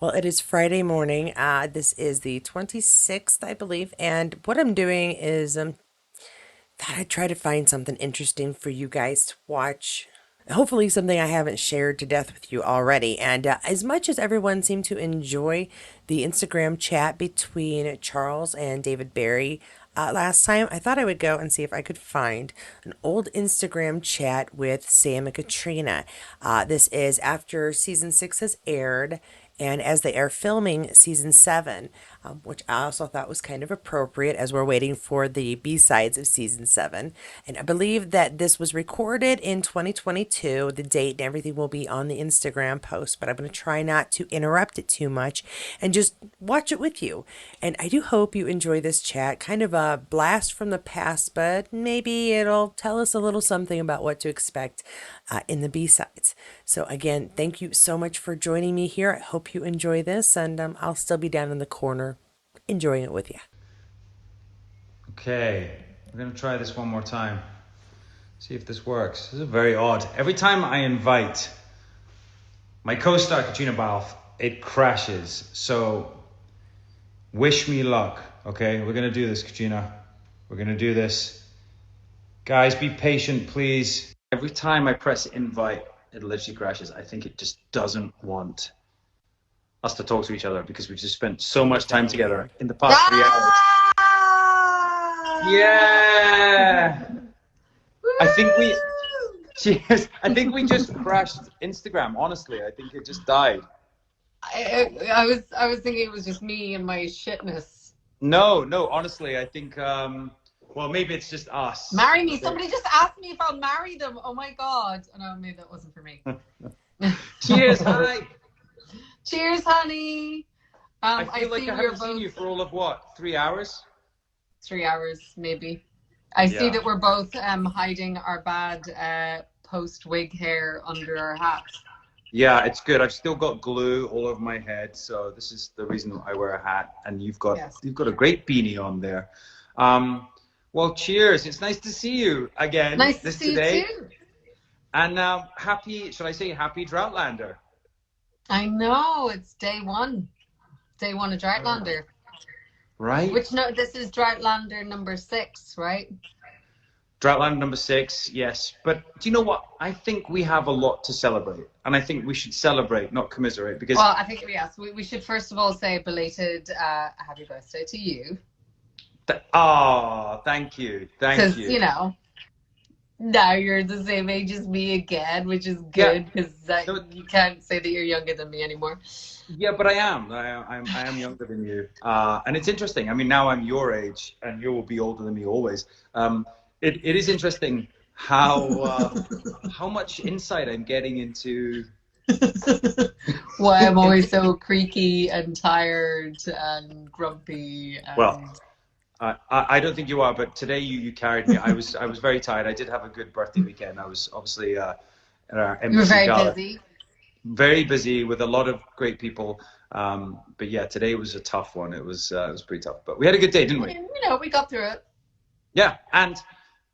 Well, it is Friday morning. This is the 26th, I believe. And what I'm doing is thought I'd try to find something interesting for you guys to watch. Hopefully, something I haven't shared to death with you already. And as much as everyone seemed to enjoy the Instagram chat between Charles and David Barry last time, I thought I would go and see if I could find an old Instagram chat with Sam and Caitriona. This is after season 6 has aired and as they are filming season 7, which I also thought was kind of appropriate as we're waiting for the B-sides of season 7. And I believe that this was recorded in 2022. The date and everything will be on the Instagram post, but I'm going to try not to interrupt it too much and just watch it with you. And I do hope you enjoy this chat. Kind of a blast from the past, but maybe it'll tell us a little something about what to expect in the B-sides. So again, thank you so much for joining me here. I hope you enjoy this, and I'll still be down in the corner enjoying it with you. Okay, we're going to try this one more time. See if this works. This is very odd. Every time I invite my co-star Caitriona Balfe, it crashes. So wish me luck. Okay, we're going to do this, Caitriona. We're going to do this. Guys, be patient, please. Every time I press invite, it literally crashes. I think it just doesn't want us to talk to each other because we've just spent so much time together in the past 3 hours. Yeah. I think we cheers. I think we just crashed Instagram, honestly. I think it just died. I was thinking it was just me and my shitness. No, honestly, I think well maybe it's just us. Marry me. Somebody just asked me if I'll marry them. Oh my god. Oh, no, maybe that wasn't for me. Cheers, hi. Cheers, honey. I feel like I haven't seen you for all of what, 3 hours? 3 hours, maybe. I see that we're both hiding our bad post-wig hair under our hats. Yeah, it's good. I've still got glue all over my head, so this is the reason I wear a hat. And you've got a great beanie on there. Well, cheers. It's nice to see you again. Nice to see you too. And should I say happy Droughtlander? I know, it's day one. Day one of Droughtlander. Right. This is Droughtlander number 6, right? Droughtlander number 6, yes. But do you know what? I think we have a lot to celebrate. And I think we should celebrate, not commiserate. Because well, I think, yes, we should first of all say belated happy birthday to you. Thank you. Thank you. Because, now you're the same age as me again, which is good because you can't say that you're younger than me anymore. Yeah, but I am. I am younger than you. And it's interesting. I mean, now I'm your age and you will be older than me always. It is interesting how much insight I'm getting into why I'm always so creaky and tired and grumpy. Well, I don't think you are, but today you carried me. I was very tired. I did have a good birthday weekend. I was obviously at our embassy. You were very busy. Very busy with a lot of great people. But yeah, today was a tough one. It was pretty tough, but we had a good day, didn't we? We got through it. Yeah, and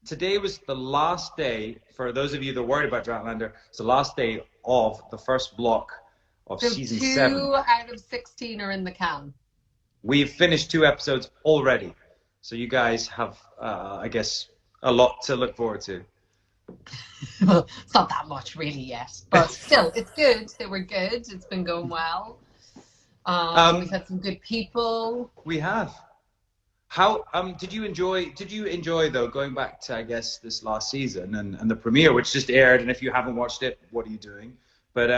today was the last day, for those of you that are worried about Droughtlander, it's the last day of the first block of season 7. 2 out of 16 are in the can. We've finished 2 episodes already. So you guys have, I guess, a lot to look forward to. Well, it's not that much really yet, but still, it's good. They were good. It's been going well. We've had some good people. We have. How did you enjoy though going back to, I guess, this last season and the premiere, which just aired? And if you haven't watched it, what are you doing? But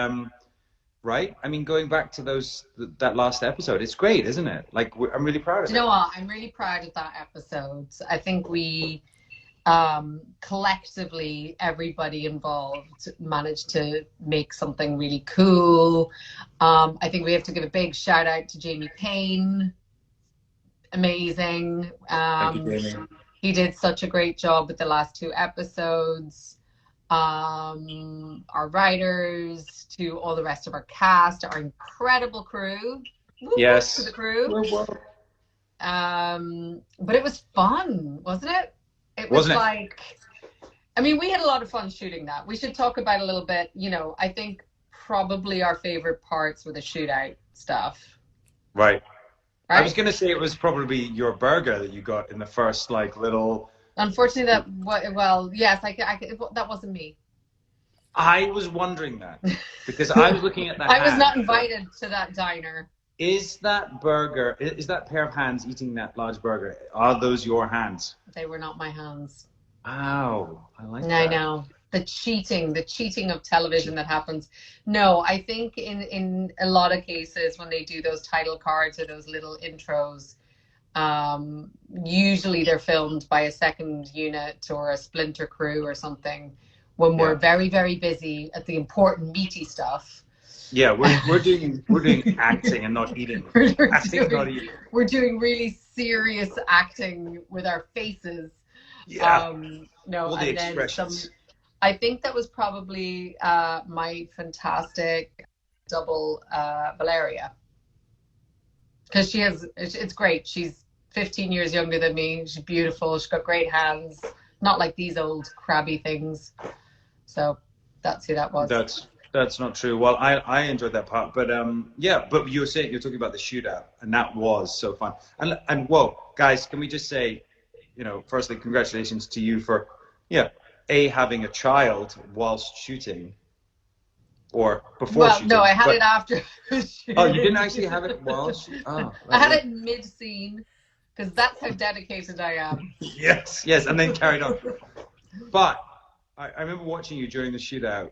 right? I mean, going back to that last episode, it's great, isn't it? Like, I'm really proud of it. You know what? I'm really proud of that episode. I think we collectively, everybody involved managed to make something really cool. I think we have to give a big shout out to Jamie Payne. Amazing. Thank you, Jamie. He did such a great job with the last 2 episodes. Our writers, to all the rest of our cast, our incredible crew. Yes. To the crew. But it was fun, wasn't it? It was like, I mean, we had a lot of fun shooting that. We should talk about it a little bit. I think probably our favorite parts were the shootout stuff, Right. I was right? gonna say it was probably your burger that you got in the first like little. Unfortunately, well, yes, that wasn't me. I was wondering that because I was looking at the I was not hand. invited to that diner. Is that burger? Is that pair of hands eating that large burger? Are those your hands? They were not my hands. Wow, I like I that. know. The cheating of television that happens. No, I think in a lot of cases when they do those title cards or those little intros, usually they're filmed by a second unit or a splinter crew or something when we're Yeah, very, very busy at the important meaty stuff. yeah. We're doing acting and not eating. we're Acting, not doing eating. we're doing really serious acting with our faces. Yeah, No, all the and then some. expressions. I think that was probably my fantastic double Valeria, because it's great. She's 15 years younger than me. She's beautiful. She's got great hands, not like these old crabby things. So that's who that was. That's not true. Well, I enjoyed that part, but yeah. But you were saying you're talking about the shootout, and that was so fun. And whoa, guys, can we just say, firstly, congratulations to you for, yeah, having a child whilst shooting, or before Well, no, shooting. I had But it after. oh, you didn't actually have it while shooting. Oh, I had lovely. it mid scene because that's how dedicated I am. Yes, yes, and then carried on. But I remember watching you during the shootout,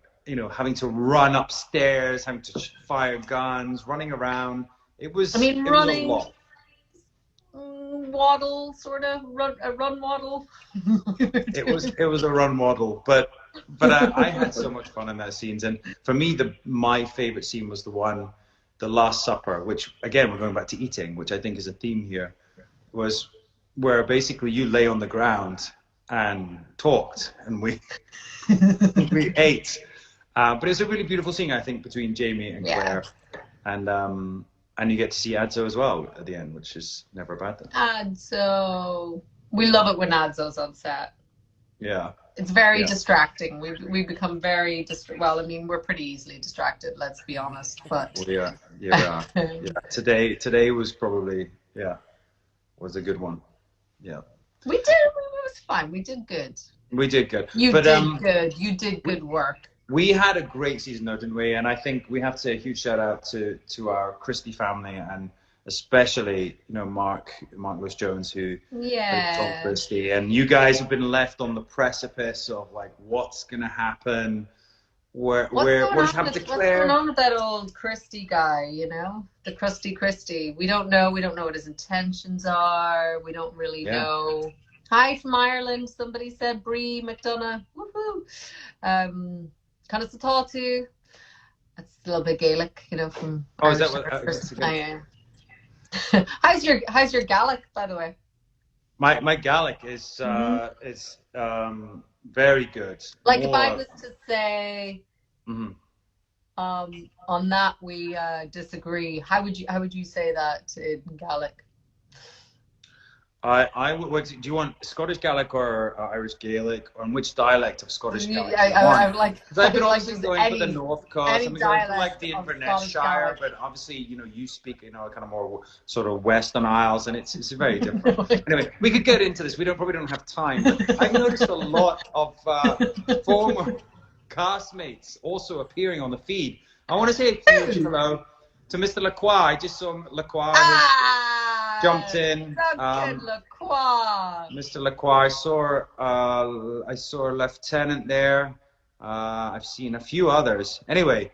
having to run upstairs, having to fire guns, running around. It was, I mean, it was a running, lot. waddle, sort of run waddle. It was a run model, but I had so much fun in those scenes. And for me, my favorite scene was the Last Supper, which again we're going back to eating, which I think is a theme here, was where basically you lay on the ground and talked, and we we ate. But it's a really beautiful scene, I think, between Jamie and Claire, and you get to see Adzo as well at the end, which is never a bad thing. Adzo, we love it when Adzo's on set. Yeah. It's very distracting. We become very well. I mean, we're pretty easily distracted. Let's be honest. But We are. Yeah, we are. Yeah. Today was probably was a good one. Yeah. We did. It was fine. We did good. We did good. You did good. You did good work. We had a great season though, didn't we? And I think we have to say a huge shout out to our Christie family, and especially Mark Lewis Jones, who told Christie, and you guys have been left on the precipice of like what's gonna happen. What's happened to Claire? What's going on with that old Christie guy? The crusty Christie. We don't know. We don't know what his intentions are. We don't really know. Hi from Ireland. Somebody said Brie McDonough. Woohoo. Kind of Satatu. That's a little bit Gaelic, from. Oh, is that what? How's your Gaelic, by the way? My Gaelic is very good. Like if I was to say, mm-hmm. On that we disagree. How would you say that in Gaelic? Do you want Scottish Gaelic or Irish Gaelic, or which dialect of Scottish Gaelic? I would like. Because I've been obviously going for the North Coast. I'm going for like the Inverness Shire, but obviously you speak kind of more sort of Western Isles, and it's very different. Anyway, we could get into this. Probably don't have time. But I've noticed a lot of former castmates also appearing on the feed. I want to say a huge hello to Mr. Lacroix. I just saw Lacroix. Jumped in. Mr. Lacroix. I saw a lieutenant there. I've seen a few others. Anyway,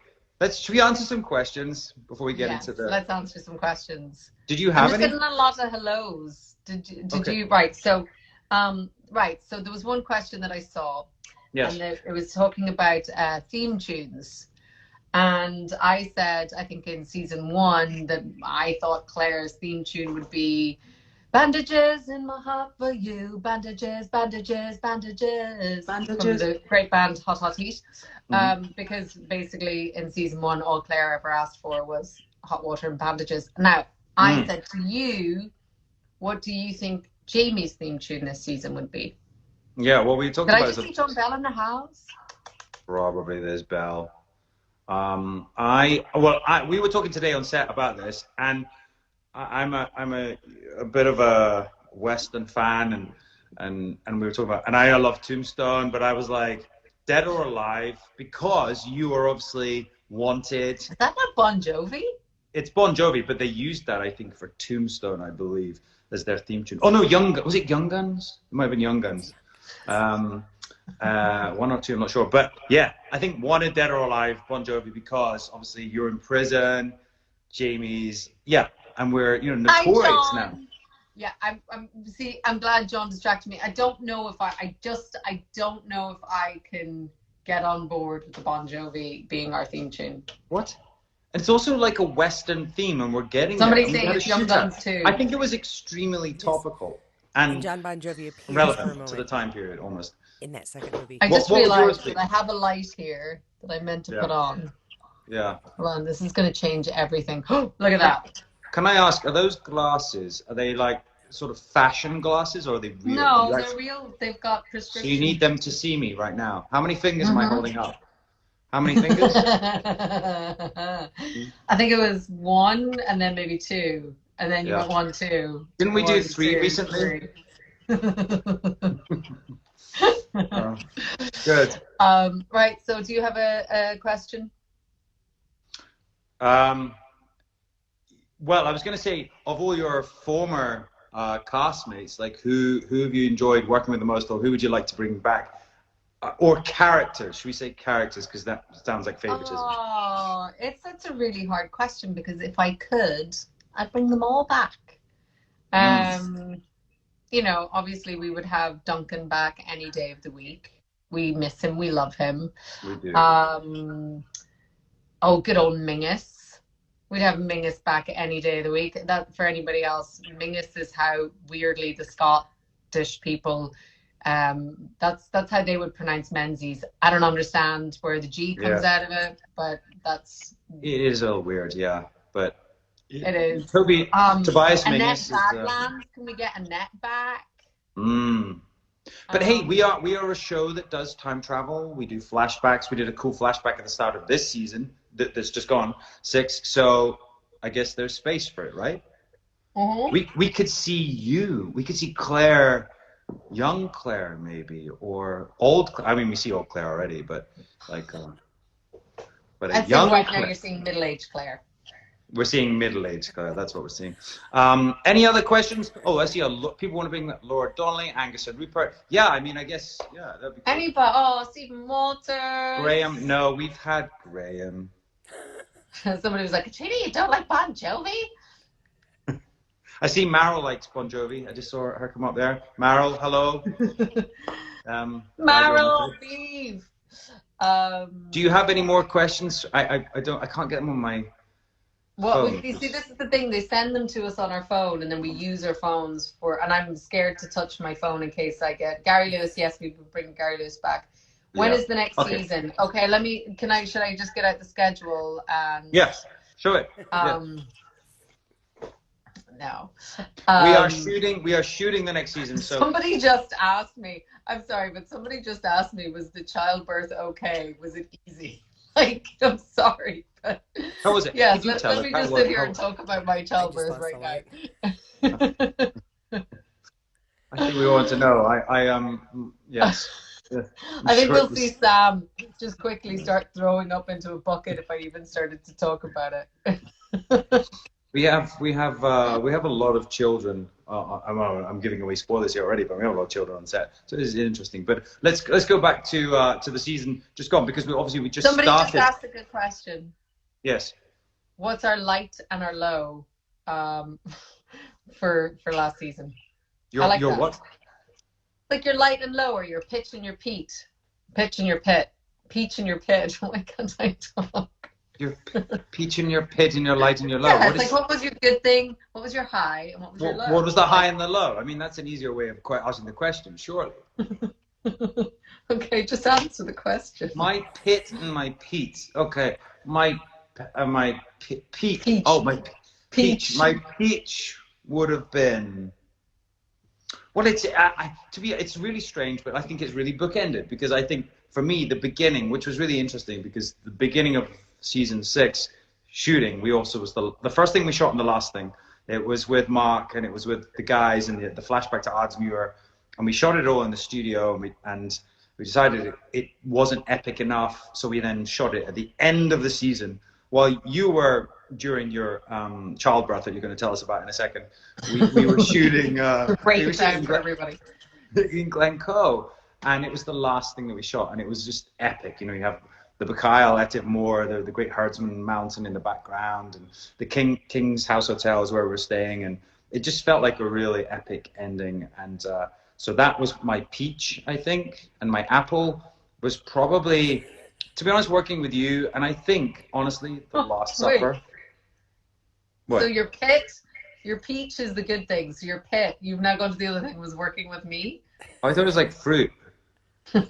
should we answer some questions before we get into the? Let's answer some questions. Did you have any? I'm just getting a lot of hellos. Did you? Right. So, So there was one question that I saw. Yes. And it was talking about theme tunes. And I said, I think in season 1, that I thought Claire's theme tune would be "Bandages in my heart for you, bandages, bandages, bandages," from the great band Hot Hot Heat. Because basically in season 1, all Claire ever asked for was hot water and bandages. Now, I said to you, what do you think Jamie's theme tune this season would be? Yeah, well, we talked about. Did I just see John Bell in the house? Probably there's Bell. We were talking today on set about this, and I'm a bit of a Western fan, and we were talking about, and I love Tombstone, but I was like, Dead or Alive, because you are obviously wanted. Is that not Bon Jovi? It's Bon Jovi, but they used that, I think, for Tombstone, I believe, as their theme tune. Oh no, was it Young Guns? It might have been Young Guns. One or two, I'm not sure, but yeah, I think Wanted, Dead or Alive, Bon Jovi, because obviously you're in prison, Jamie's, yeah, and we're Hi, notorious now. John. Yeah, I'm glad John distracted me. I don't know if I don't know if I can get on board with the Bon Jovi being our theme tune. What? And it's also like a Western theme, and we're getting Somebody's there. saying it's Young Guns too. I think it was extremely topical And John Bon Jovi appears for a relevant moment to the time period, almost. in that second movie. I just realized that I have a light here that I meant to put on. Yeah. Hold on, this is going to change everything. Look at that. Can I ask, are those glasses, are they like sort of fashion glasses, or are they real? No, they're real. They've got prescription. So you need them to see me right now. How many fingers am I holding up? How many fingers? I think it was one, and then maybe two, and then you went 1, 2. Didn't we do 3 recently? Good. Right. So, do you have a question? Well, I was going to say, of all your former castmates, like who have you enjoyed working with the most, or who would you like to bring back? Or characters? Should we say characters? Because that sounds like favoritism. Oh, that's a really hard question, because if I could, I'd bring them all back. You know, obviously we would have Duncan back any day of the week. We miss him. We love him. We do. Oh, good old Mingus. We'd have Mingus back any day of the week. That, for anybody else, Mingus is how weirdly the Scottish people, that's how they would pronounce Menzies. I don't understand where the G comes out of it, but it is a little weird, yeah. But it is. Tobias Annette Mingus Badlands. Can we get Annette back? But hey, we are a show that does time travel. We do flashbacks. We did a cool flashback at the start of this season that's just gone, 6. So I guess there's space for it, right? We could see you. We could see Claire, young Claire maybe, or old. I mean, we see old Claire already, but like, but a young right Claire. Now you're seeing middle-aged Claire. We're seeing middle-aged Claire. That's what we're seeing. Any other questions? Oh, I see people want to bring Laura Donnelly, Angus and Rupert. Yeah, I mean, I guess, yeah, that'd be cool. Anybody? Oh, Stephen Walters. Graham. No, we've had Graham. Somebody was like, Caitriona, you don't like Bon Jovi? I see Meryl likes Bon Jovi. I just saw her come up there. Meryl, hello. Meryl, Steve. Do you have any more questions? I can't get them on my phone. See, this is the thing. They send them to us on our phone, and then we use our phones and I'm scared to touch my phone in case I get Gary Lewis. Yes, we will bring Gary Lewis back. When is the next season? Okay, should I just get out the schedule? Yes, show it. No. We are shooting the next season. So somebody just asked me, I'm sorry, but somebody just asked me, was the childbirth okay? Was it easy? Like, I'm sorry, but how was it? Yes, let me just sit here and talk about my childbirth right now. I think we want to know. Yes. I think we'll see Sam just quickly start throwing up into a bucket if I even started to talk about it. We have a lot of children. I'm giving away spoilers here already, but we have a lot of children on set, so this is interesting. But let's go back to the season just gone, because we just somebody started. Just asked a good question. Yes. What's our light and our low for last season? Your what? Like your light and low, or your pitch and your peat, pitch and your pit, peach and your pit. Why can't I talk? Your peach in your pit and your light and your low. Yeah, what was your good thing? What was your high? And what was your low? What was the high and the low? I mean, that's an easier way of asking the question, surely. Okay, just answer the question. My pit and my peat. Okay, my peat. Peach. Oh, my peach. My peach would have been. Well, it's really strange, but I think it's really bookended, because I think for me the beginning, which was really interesting, because the beginning of season 6 shooting, we also was the first thing we shot and the last thing. It was with Mark and it was with the guys and the flashback to Ardsmuir, and we shot it all in the studio, and we decided it wasn't epic enough, so we then shot it at the end of the season while you were during your childbirth that you're going to tell us about in a second. We were shooting. Break We were it down shooting for everybody. in Glencoe, and it was the last thing that we shot, and it was just epic. You have the Bucaille, Etive Moor, the Great Herdsman Mountain in the background, and the King's House Hotel is where we were staying, and it just felt like a really epic ending. And so that was my peach, I think, and my apple was probably, to be honest, working with you, and I think honestly, the Last Wait. Supper. So What? your peach is the good thing. So your pit, you've now gone to the other thing, was working with me. Oh, I thought it was like fruit. So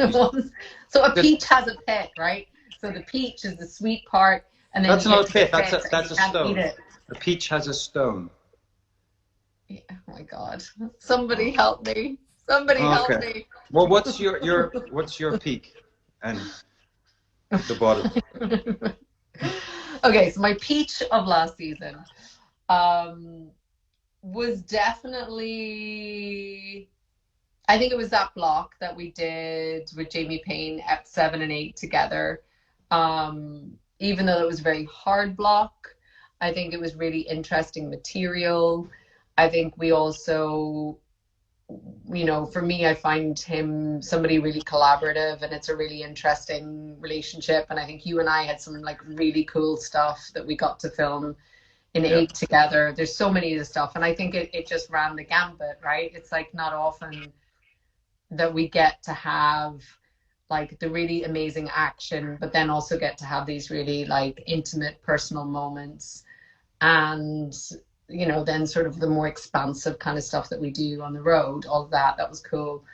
a peach has a pit, right? So the peach is the sweet part, and then That's you not get a to the pit. That's pit, and a you can't stone. eat it. A peach has a stone. Yeah, oh my God! Somebody help me! Somebody help Okay. me! Well, what's your peak and the bottom? Okay, so my peach of last season um, was definitely. I think it was that block that we did with Jamie Payne at 7 and 8 together. Even though it was a very hard block, I think it was really interesting material. I think we also, for me, I find him somebody really collaborative, and it's a really interesting relationship. And I think you and I had some like really cool stuff that we got to film in Yeah. 8 together. There's so many of the stuff, and I think it just ran the gambit, right? It's like not often that we get to have like the really amazing action, but then also get to have these really like intimate personal moments, and then sort of the more expansive kind of stuff that we do on the road. All of that was cool.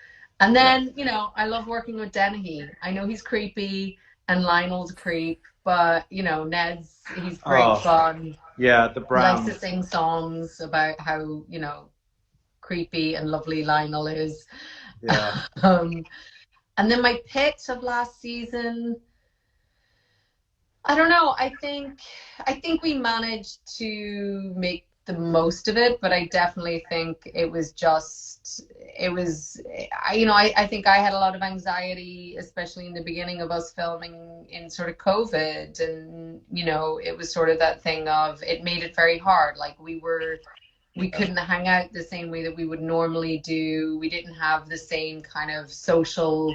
And then I love working with Dennehy. I know he's creepy and Lionel's a creep, but he's great fun. Yeah, the He likes brown. to sing songs about how creepy and lovely Lionel is. Yeah. And then my picks of last season, I don't know. I think we managed to make the most of it, but I definitely think I think I had a lot of anxiety, especially in the beginning of us filming in sort of COVID, and it was sort of that thing of it made it very hard. Like we couldn't hang out the same way that we would normally do. We didn't have the same kind of social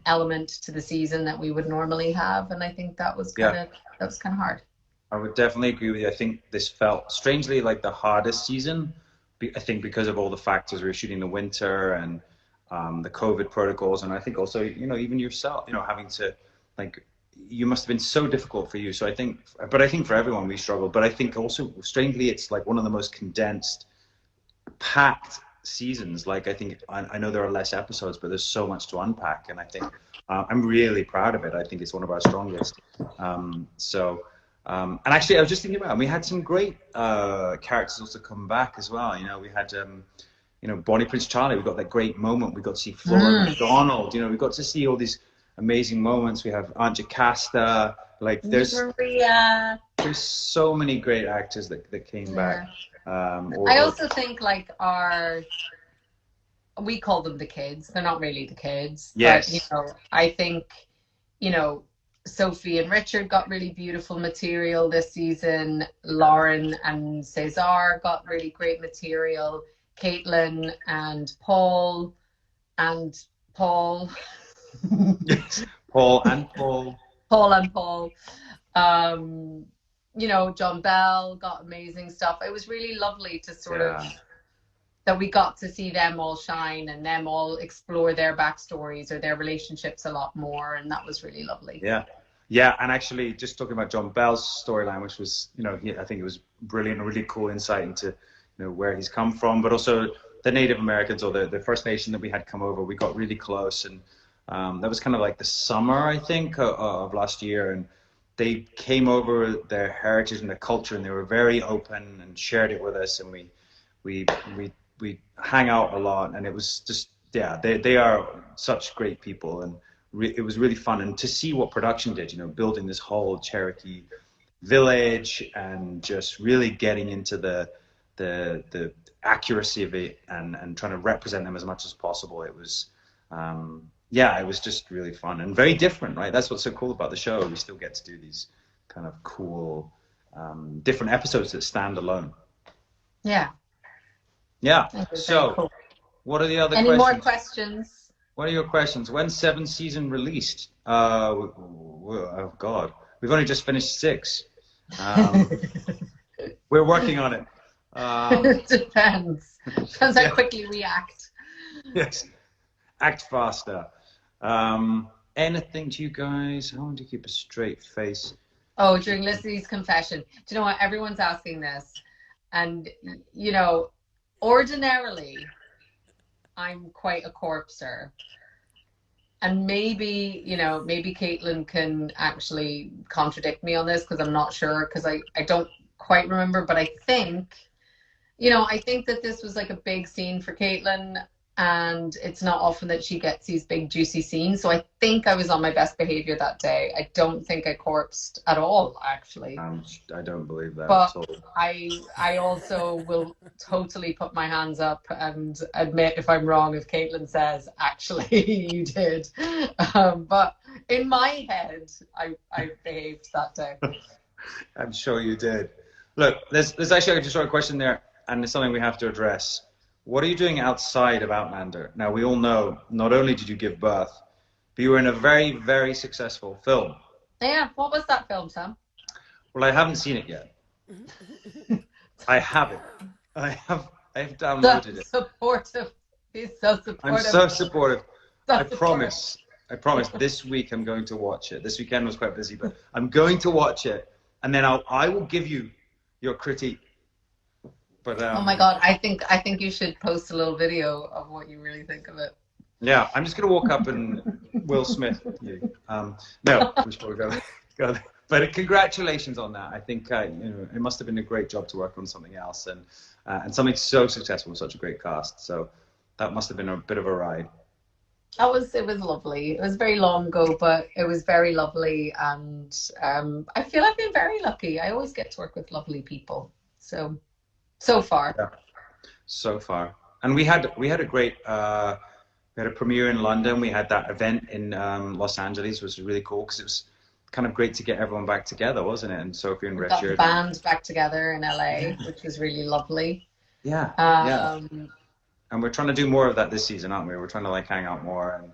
element to the season that we would normally have, and I think that was kind of hard. I would definitely agree with you. I think this felt strangely like the hardest season. I think because of all the factors. We were shooting the winter and the COVID protocols, and I think also even yourself, having to like you must have been so difficult for you. So I think for everyone we struggled. But I think also strangely it's like one of the most condensed, packed seasons. Like I know there are less episodes, but there's so much to unpack, and I think I'm really proud of it. I think it's one of our strongest. And actually, I was just thinking about it, we had some great characters also come back as well. We had Bonnie Prince Charlie. We got that great moment. We got to see Flora McDonald. We got to see all these amazing moments. We have Aunt Jocasta. Like there's so many great actors that came back. I also think like we call them the kids. They're not really the kids. Yes. But, I think, Sophie and Richard got really beautiful material this season. Lauren and Cesar got really great material. Caitlin and Paul. Yes. Paul and Paul. Paul and Paul. John Bell got amazing stuff. It was really lovely to sort of that we got to see them all shine and them all explore their backstories or their relationships a lot more, and that was really lovely. Yeah, and actually, just talking about John Bell's storyline, which was, I think it was brilliant, a really cool insight into, where he's come from, but also the Native Americans or the First Nation that we had come over. We got really close, and that was kind of like the summer, I think, of last year, and they came over their heritage and their culture, and they were very open and shared it with us, and we hang out a lot, and it was just they are such great people, and it was really fun. And to see what production did, you know, building this whole Cherokee village and just really getting into the accuracy of it and trying to represent them as much as possible. It was yeah, it was just really fun and very different, right? That's what's so cool about the show. We still get to do these kind of cool different episodes that stand alone. Yeah. Yeah. That was very So cool. what are the other Any questions? more questions? What are your questions? When's 7th season released? Oh God, we've only just finished 6. We're working on it. It depends. Depends how Yeah. quickly we act. Yes, act faster. Anything to you guys? I want to keep a straight face. Oh, during Lizzie's confession. Do you know what? Everyone's asking this. And, you know, ordinarily, I'm quite a corpser. And maybe, you know, maybe Caitlin can actually contradict me on this because I'm not sure because I don't quite remember. But I think, you know, I think that this was like a big scene for Caitlin, and it's not often that she gets these big juicy scenes. So I think I was on my best behavior that day. I don't think I corpsed at all, actually. I don't believe that But at all. I also will totally put my hands up and admit if I'm wrong if Caitlin says actually you did. But in my head, I behaved that day. I'm sure you did. Look, there's actually just a question there, and it's something we have to address. What are you doing outside of Outlander? Now, we all know not only did you give birth, but you were in a very, very successful film. Yeah, what was that film, Sam? Well, I haven't seen it yet. I have it. I've downloaded it. Supportive. He's so supportive. I'm so supportive. So I supportive. promise this week I'm going to watch it. This weekend was quite busy, but I'm going to watch it, and then I will give you your critique. But oh my God, I think you should post a little video of what you really think of it. yeah, I'm just gonna walk up and Will Smith you. No, we should probably go there. But congratulations on that. I think you know, it must have been a great job to work on something else and something so successful with such a great cast. So that must have been a bit of a ride. It was lovely. It was very long ago, but it was very lovely, and I feel I've been very lucky. I always get to work with lovely people. So far. Yeah. So far, and we had a great we had a premiere in London. We had that event in Los Angeles, which was really cool because it was kind of great to get everyone back together, wasn't it? And Sophie and We got the Richard. band back together in LA, which was really lovely. Yeah, yeah. And we're trying to do more of that this season, aren't we? We're trying to like hang out more and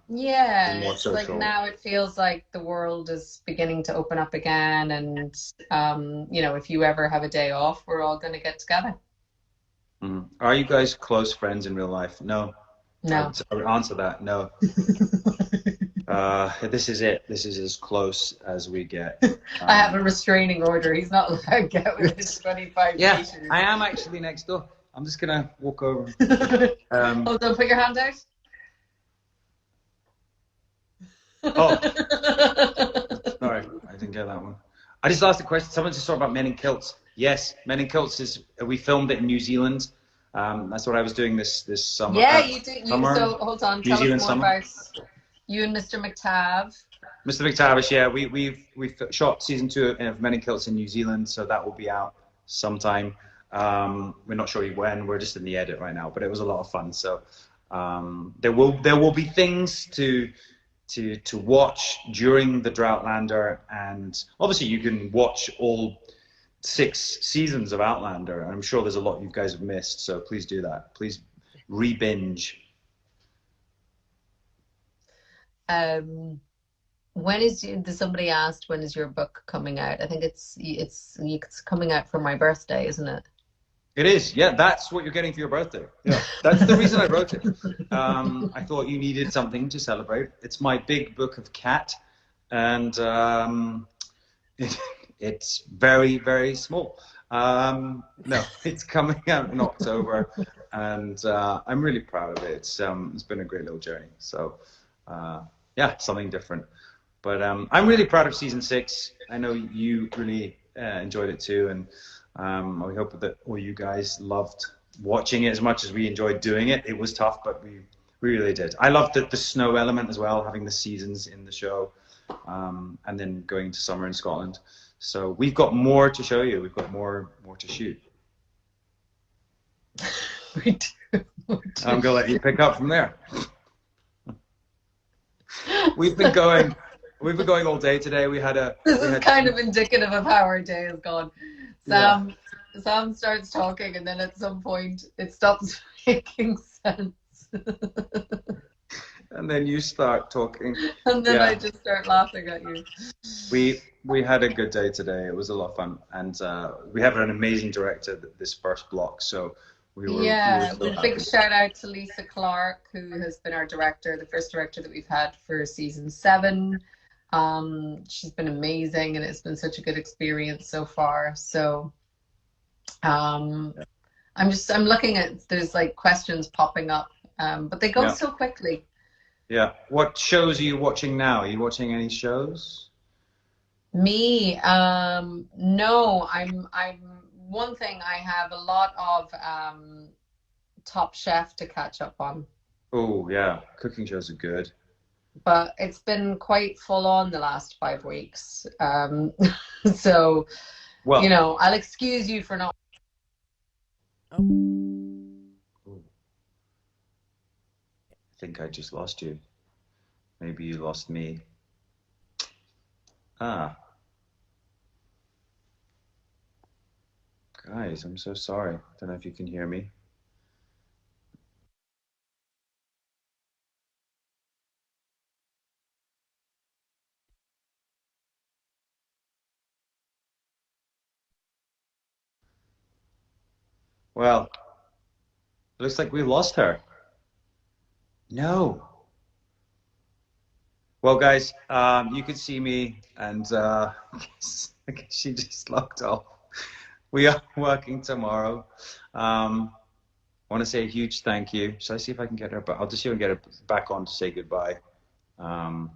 yeah, more it's social. like now it feels like the world is beginning to open up again, and you know, if you ever have a day off, we're all going to get together. Mm-hmm. Are you guys close friends in real life? No. No. I would answer that. No. This is it. This is as close as we get. I have a restraining order. He's not allowed to get with his 25 Yeah, meters. I am actually next door. I'm just gonna walk over. Hold on, put your hand out. Oh, sorry, I didn't get that one. I just asked a question. Someone just talked about Men in Kilts. Yes, Men in Kilts is. We filmed it in New Zealand. That's what I was doing this summer. Yeah, you do. Summer, So hold on, New tell Zealand us more summer. about you and Mr. McTav. Mr. McTavish, yeah, we've shot season 2 of Men in Kilts in New Zealand, so that will be out sometime. We're not sure when. We're just in the edit right now, but it was a lot of fun. So there will be things to watch during the Droughtlander, and obviously you can watch all 6 seasons of Outlander. I'm sure there's a lot you guys have missed, so please do that. Please re-binge. When is somebody asked when is your book coming out? I think it's coming out for my birthday, isn't it? It is, yeah. That's what you're getting for your birthday. Yeah, that's the reason I wrote it. I thought you needed something to celebrate. It's my big book of cat, and it's very, very small. No, it's coming out in October, and I'm really proud of it. It's been a great little journey. So, yeah, something different. But I'm really proud of season 6. I know you really enjoyed it too, and we hope that all you guys loved watching it as much as we enjoyed doing it. It was tough, but we We really did. I loved the snow element as well, having the seasons in the show, and then going to summer in Scotland. So we've got more to show you. We've got more to shoot. We do. I'm gonna let you pick up from there. We've been going, we've been going all day today. This we is had kind of indicative of how our day has gone. yeah, Sam starts talking, and then at some point it stops making sense. and then you start talking. And then I Yeah, just start laughing at you. we had a good day today. It was a lot of fun, and we have an amazing director this first block. So we were Yeah, so with a big happy. shout out to Lisa Clark, who has been our director, the first director that we've had for season 7. She's been amazing, and it's been such a good experience so far. So, um, I'm looking at there's like questions popping up, but they go Yeah, so quickly. yeah. What shows are you watching now? Are you watching any shows? Me, no, I'm one thing I have a lot of Top Chef to catch up on. Oh yeah, cooking shows are good. But it's been quite full on the last 5 weeks. So, Well, I'll excuse you for not. Oh, ooh, I think I just lost you. Maybe you lost me. Ah, guys, I'm so sorry. Don't know if you can hear me. Well, looks like we lost her. No. Well, guys, you could see me, and I guess she just locked off. We are working tomorrow. I want to say a huge thank you. Shall I see if I can get her? But I'll just see if I can get her back on to say goodbye. Um,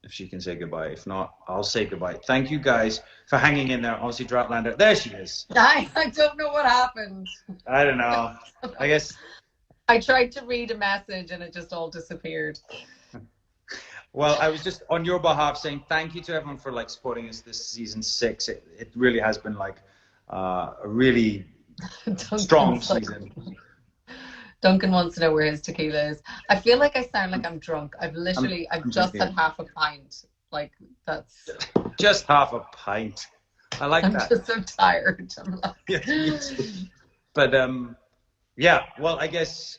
if she can say goodbye. If not, I'll say goodbye. Thank you guys for hanging in there. Obviously, Droughtlander. There she is. I don't know what happened. I don't know. I guess. I tried to read a message and it just all disappeared. Well, I was just on your behalf saying thank you to everyone for like supporting us this season 6. It really has been like a really strong Duncan's like, season. Duncan wants to know where his tequila is. I feel like I sound like I'm drunk. I've I'm just had drinking half a pint. Like that's, just half a pint. I like I'm that. just so tired. I'm Yeah, me like, too. But yeah. Well, I guess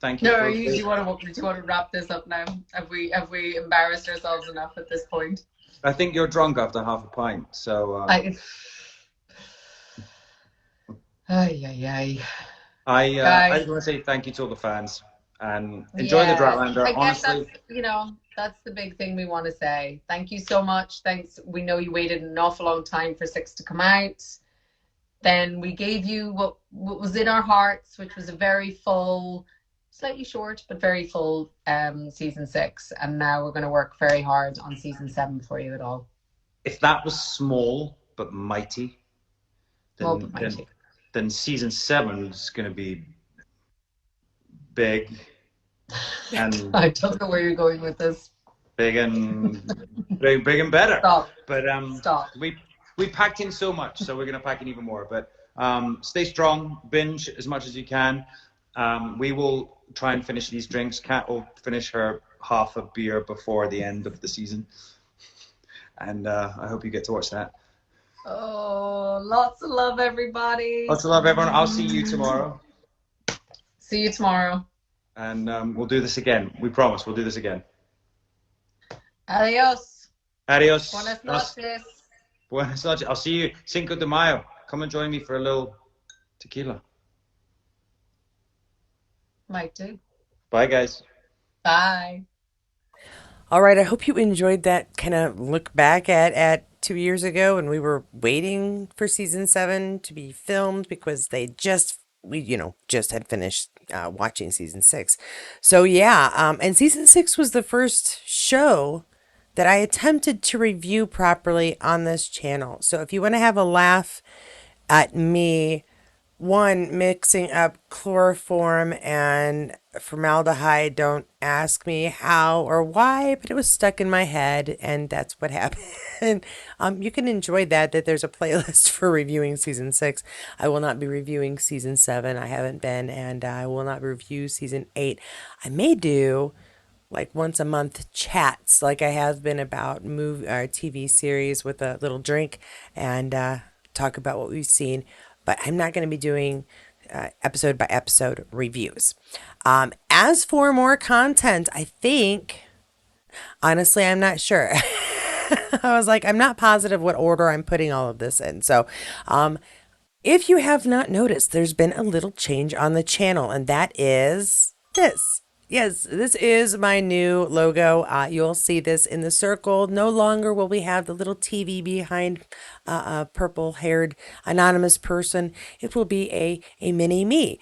thank you no, for. do you want to wrap this up now? Have we embarrassed ourselves enough at this point? I think you're drunk after half a pint, so I, ay, ay, ay. I Guys, just want to say thank you to all the fans and enjoy the yeah, Droughtlander. I guess Honestly, that's the big thing we want to say. Thank you so much. Thanks. We know you waited an awful long time for 6 to come out. Then we gave you what was in our hearts, which was a very full, slightly short, but very full season 6. And now we're going to work very hard on season 7 for you at all. if that was small but mighty, Small then but mighty. season 7 is going to be big and I don't know where you're going with this. big and big and better. Stop. But Stop. we packed in so much, so we're gonna pack in even more. But stay strong, binge as much as you can. We will try and finish these drinks. Kat will finish her half a beer before the end of the season, and I hope you get to watch that. Oh, lots of love, everybody. Lots of love, everyone. I'll see you tomorrow, See you tomorrow. and we'll do this again. We promise we'll do this again. Adios. Adios. Buenas noches. Buenas noches. I'll see you Cinco de Mayo. Come and join me for a little tequila. Might do. Bye, guys. Bye. all right. I hope you enjoyed that kind of look back at 2 years ago when we were waiting for season 7 to be filmed because we just had finished watching season 6. So yeah, and season 6 was the first show that I attempted to review properly on this channel. So if you want to have a laugh at me, one, mixing up chloroform and formaldehyde. Don't ask me how or why, but it was stuck in my head, and that's what happened. You can enjoy that there's a playlist for reviewing season 6. I will not be reviewing season 7. I haven't been, and I will not review season 8. I may do like once a month chats like I have been about movie or TV series with a little drink and talk about what we've seen. But I'm not going to be doing episode by episode reviews. As for more content, I think, honestly, I'm not sure. I was like, I'm not positive what order I'm putting all of this in. So, if you have not noticed, there's been a little change on the channel, and that is this. Yes, this is my new logo. You'll see this in the circle. No longer will we have the little TV behind a purple haired anonymous person. It will be a mini me.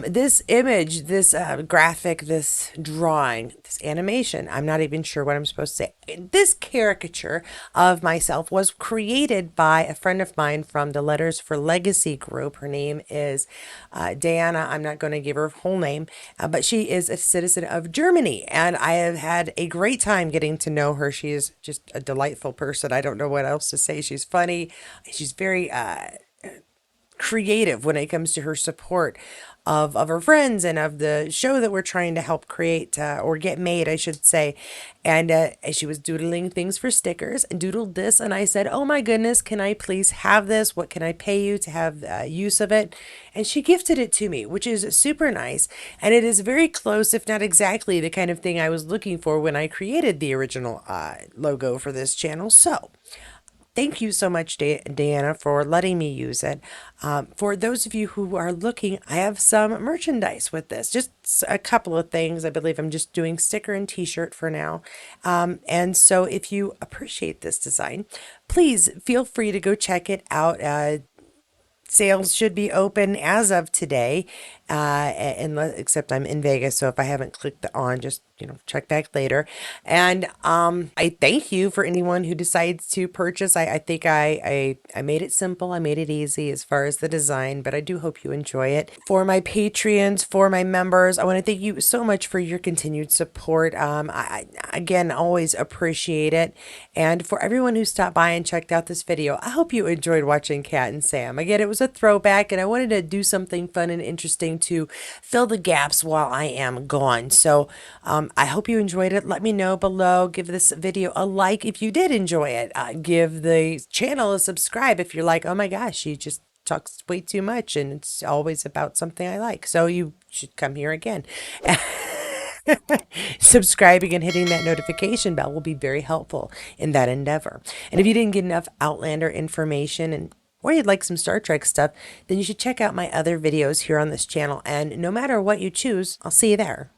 This image, this graphic, this drawing, this animation, I'm not even sure what I'm supposed to say. This caricature of myself was created by a friend of mine from the Letters for Legacy group. Her name is Diana. I'm not going to give her whole name, but she is a citizen of Germany, and I have had a great time getting to know her. She is just a delightful person. I don't know what else to say. She's funny. She's very creative when it comes to her support of her friends and of the show that we're trying to help create or get made, I should say. And she was doodling things for stickers and doodled this. And I said, oh my goodness, can I please have this? What can I pay you to have use of it? And she gifted it to me, which is super nice. And it is very close, if not exactly, the kind of thing I was looking for when I created the original logo for this channel. So, thank you so much, Diana, for letting me use it. For those of you who are looking, I have some merchandise with this. Just a couple of things. I believe I'm just doing sticker and t-shirt for now. And so if you appreciate this design, please feel free to go check it out. Sales should be open as of today, except I'm in Vegas, so if I haven't clicked on, just check back later. And I thank you for anyone who decides to purchase. I think I made it simple, I made it easy as far as the design, but I do hope you enjoy it. For my Patreons, for my members, I want to thank you so much for your continued support. I again always appreciate it. And for everyone who stopped by and checked out this video, I hope you enjoyed watching Cat and Sam. Again, it was a throwback, and I wanted to do something fun and interesting to fill the gaps while I am gone. So I hope you enjoyed it. Let me know below. Give this video a like if you did enjoy it. Give the channel a subscribe if you're like, oh my gosh, she just talks way too much and it's always about something I like. So you should come here again. Subscribing and hitting that notification bell will be very helpful in that endeavor. And if you didn't get enough Outlander information or you'd like some Star Trek stuff, then you should check out my other videos here on this channel. And no matter what you choose, I'll see you there.